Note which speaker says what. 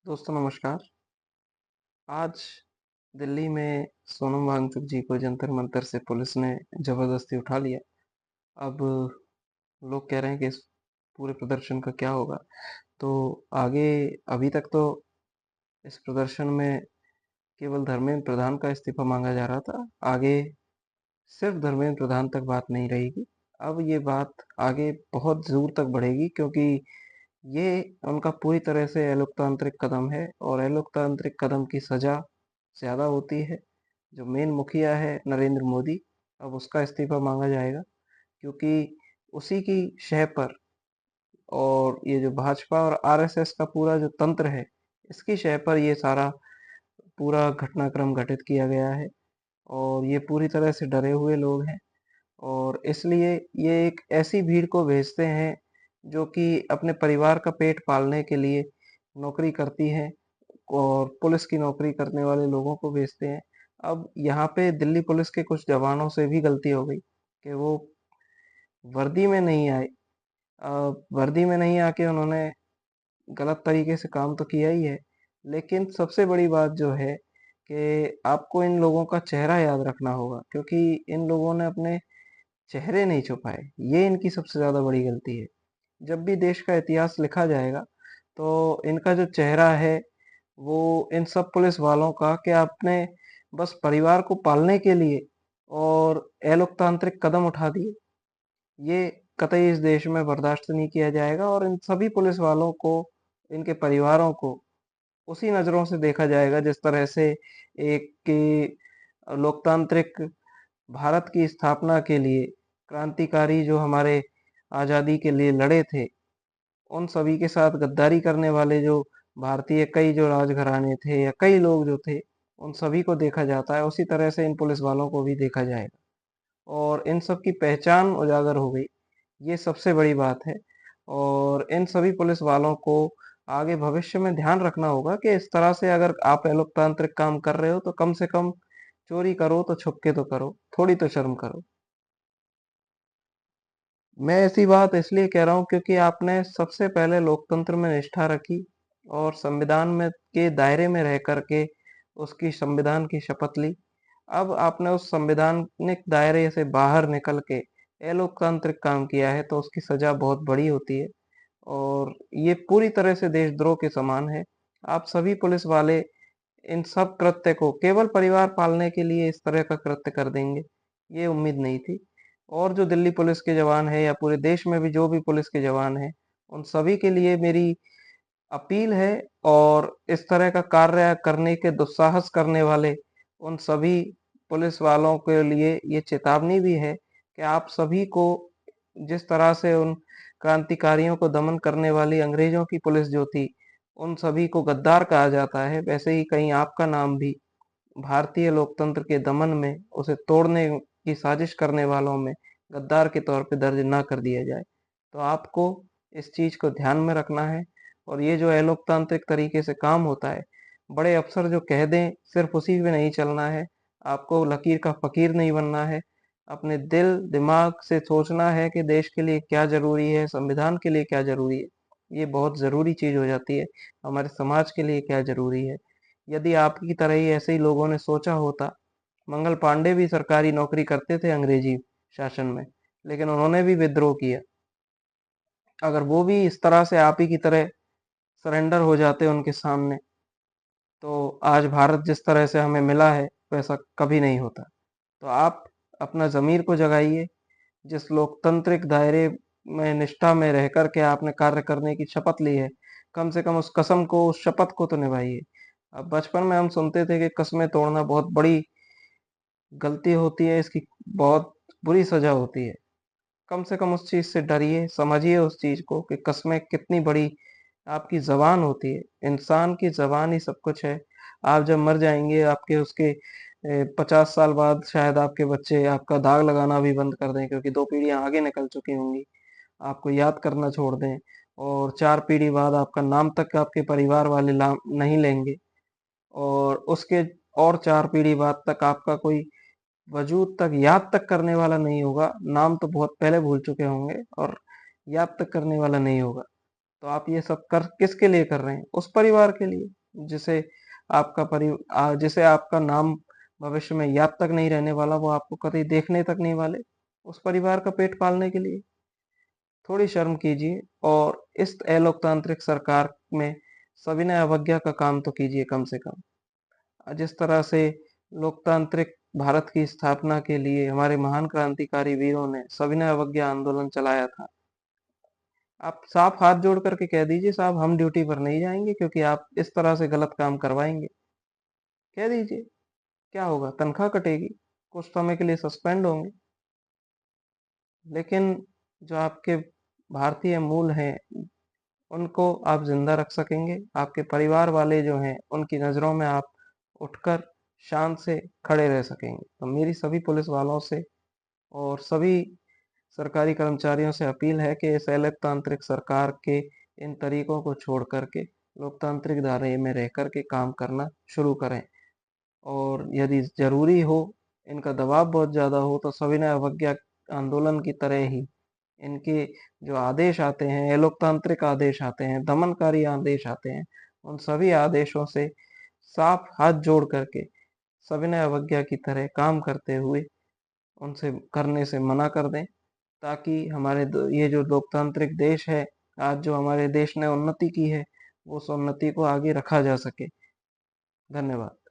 Speaker 1: दोस्तों नमस्कार। आज दिल्ली में सोनम वांगचुक जी को जंतर मंतर से पुलिस ने जबरदस्ती उठा लिया। अब लोग कह रहे हैं कि इस पूरे प्रदर्शन का क्या होगा। तो आगे अभी तक तो इस प्रदर्शन में केवल धर्मेंद्र प्रधान का इस्तीफा मांगा जा रहा था। आगे सिर्फ धर्मेंद्र प्रधान तक बात नहीं रहेगी। अब ये बात आगे बहुत दूर तक बढ़ेगी, क्योंकि ये उनका पूरी तरह से अलोकतांत्रिक कदम है और अलोकतांत्रिक कदम की सजा ज़्यादा होती है। जो मेन मुखिया है नरेंद्र मोदी, अब उसका इस्तीफा मांगा जाएगा, क्योंकि उसी की शह पर और ये जो भाजपा और आरएसएस का पूरा जो तंत्र है, इसकी शह पर ये सारा पूरा घटनाक्रम घटित किया गया है। और ये पूरी तरह से डरे हुए लोग हैं और इसलिए ये एक ऐसी भीड़ को भेजते हैं जो कि अपने परिवार का पेट पालने के लिए नौकरी करती है और पुलिस की नौकरी करने वाले लोगों को भेजते हैं। अब यहाँ पे दिल्ली पुलिस के कुछ जवानों से भी गलती हो गई कि वो वर्दी में नहीं आए। वर्दी में नहीं आके उन्होंने गलत तरीके से काम तो किया ही है, लेकिन सबसे बड़ी बात जो है कि आपको इन लोगों का चेहरा याद रखना होगा, क्योंकि इन लोगों ने अपने चेहरे नहीं छुपाए। ये इनकी सबसे ज़्यादा बड़ी गलती है। जब भी देश का इतिहास लिखा जाएगा, तो इनका जो चेहरा है, वो इन सब पुलिस वालों का कि आपने बस परिवार को पालने के लिए और अलोकतांत्रिक कदम उठा दिए। ये कतई इस देश में बर्दाश्त नहीं किया जाएगा और इन सभी पुलिस वालों को, इनके परिवारों को उसी नज़रों से देखा जाएगा जिस तरह से एक कि लोकतांत्रिक भारत की स्थापना के लिए क्रांतिकारी जो हमारे आज़ादी के लिए लड़े थे, उन सभी के साथ गद्दारी करने वाले जो भारतीय कई जो राजघराने थे या कई लोग जो थे, उन सभी को देखा जाता है, उसी तरह से इन पुलिस वालों को भी देखा जाएगा और इन सब की पहचान उजागर हो गई। ये सबसे बड़ी बात है और इन सभी पुलिस वालों को आगे भविष्य में ध्यान रखना होगा कि इस तरह से अगर आप लोकतांत्रिक काम कर रहे हो तो कम से कम चोरी करो तो छुप के तो करो, थोड़ी तो शर्म करो। मैं ऐसी बात इसलिए कह रहा हूँ क्योंकि आपने सबसे पहले लोकतंत्र में निष्ठा रखी और संविधान में के दायरे में रह करके उसकी संविधान की शपथ ली। अब आपने उस संवैधानिक दायरे से बाहर निकल के अलोकतांत्रिक काम किया है, तो उसकी सजा बहुत बड़ी होती है और ये पूरी तरह से देशद्रोह के समान है। आप सभी पुलिस वाले इन सब कृत्य को केवल परिवार पालने के लिए इस तरह का कृत्य कर देंगे, ये उम्मीद नहीं थी। और जो दिल्ली पुलिस के जवान हैं या पूरे देश में भी जो भी पुलिस के जवान हैं, उन सभी के लिए मेरी अपील है और इस तरह का कार्य करने के दुस्साहस करने वाले उन सभी पुलिस वालों के लिए ये चेतावनी भी है कि आप सभी को, जिस तरह से उन क्रांतिकारियों को दमन करने वाली अंग्रेजों की पुलिस जो थी, उन सभी को गद्दार कहा जाता है, वैसे ही कहीं आपका नाम भी भारतीय लोकतंत्र के दमन में, उसे तोड़ने की साजिश करने वालों में गद्दार के तौर पे दर्ज ना कर दिया जाए। तो आपको इस चीज़ को ध्यान में रखना है और ये जो अलोकतांत्रिक तरीके से काम होता है, बड़े अफसर जो कह दें सिर्फ उसी पे नहीं चलना है। आपको लकीर का फ़कीर नहीं बनना है। अपने दिल दिमाग से सोचना है कि देश के लिए क्या ज़रूरी है, संविधान के लिए क्या ज़रूरी है। ये बहुत ज़रूरी चीज़ हो जाती है। हमारे समाज के लिए क्या ज़रूरी है। यदि आपकी तरह ही ऐसे ही लोगों ने सोचा होता, मंगल पांडे भी सरकारी नौकरी करते थे अंग्रेजी शासन में, लेकिन उन्होंने भी विद्रोह किया। अगर वो भी इस तरह से आप ही की तरह सरेंडर हो जाते उनके सामने, तो आज भारत जिस तरह से हमें मिला है वैसा कभी नहीं होता। तो आप अपना ज़मीर को जगाइए। जिस लोकतांत्रिक दायरे में निष्ठा में रह कर के आपने कार्य करने की शपथ ली है, कम से कम उस कसम को, उस शपथ को तो निभाइए। अब बचपन में हम सुनते थे कि कस्में तोड़ना बहुत बड़ी गलती होती है, इसकी बहुत बुरी सजा होती है। कम से कम उस चीज़ से डरिए, समझिए उस चीज़ को कि कस्में कितनी बड़ी आपकी ज़बान होती है। इंसान की ज़बान ही सब कुछ है। आप जब मर जाएँगे, आपके उसके 50 साल बाद शायद आपके बच्चे आपका दाग लगाना भी बंद कर दें, क्योंकि 2 पीढ़ियाँ आगे निकल चुकी होंगी। आपको याद करना छोड़ दें और 4 पीढ़ी बाद आपका नाम तक आपके परिवार वाले ला नहीं लेंगे और उसके और 4 पीढ़ी बाद तक आपका कोई वजूद तक याद तक करने वाला नहीं होगा। नाम तो बहुत पहले भूल चुके होंगे और याद तक करने वाला नहीं होगा। तो आप ये सब कर किसके लिए कर रहे हैं? उस परिवार के लिए। जिसे आपका नाम भविष्य में याद तक नहीं रहने वाला, वो आपको कभी देखने तक नहीं वाले, उस परिवार का पेट पालने के लिए थोड़ी शर्म कीजिए और इस अलोकतांत्रिक सरकार में सविनय अवज्ञा का काम तो कीजिए कम से कम। जिस तरह से लोकतांत्रिक भारत की स्थापना के लिए हमारे महान क्रांतिकारी वीरों ने सविनय अवज्ञा आंदोलन चलाया था, आप साफ हाथ जोड़ करके कह दीजिए साहब हम ड्यूटी पर नहीं जाएंगे क्योंकि आप इस तरह से गलत काम करवाएंगे। कह दीजिए, क्या होगा? तनख्वाह कटेगी, कुछ समय के लिए सस्पेंड होंगे, लेकिन जो आपके भारतीय मूल हैं उनको आप जिंदा रख सकेंगे। आपके परिवार वाले जो हैं उनकी नज़रों में आप उठकर शान से खड़े रह सकेंगे। तो मेरी सभी पुलिस वालों से और सभी सरकारी कर्मचारियों से अपील है कि इस लोकतांत्रिक सरकार के इन तरीकों को छोड़ करके लोकतांत्रिक दायरे में रह करके काम करना शुरू करें, और यदि ज़रूरी हो, इनका दबाव बहुत ज़्यादा हो, तो सविनय अवज्ञा आंदोलन की तरह ही इनके जो आदेश आते हैं, अलोकतांत्रिक आदेश आते हैं, दमनकारी आदेश आते हैं, उन सभी आदेशों से साफ हाथ जोड़ करके सविनय अवज्ञा की तरह काम करते हुए उनसे करने से मना कर दें, ताकि ये जो लोकतांत्रिक देश है, आज जो हमारे देश ने उन्नति की है, उस उन्नति को आगे रखा जा सके। धन्यवाद।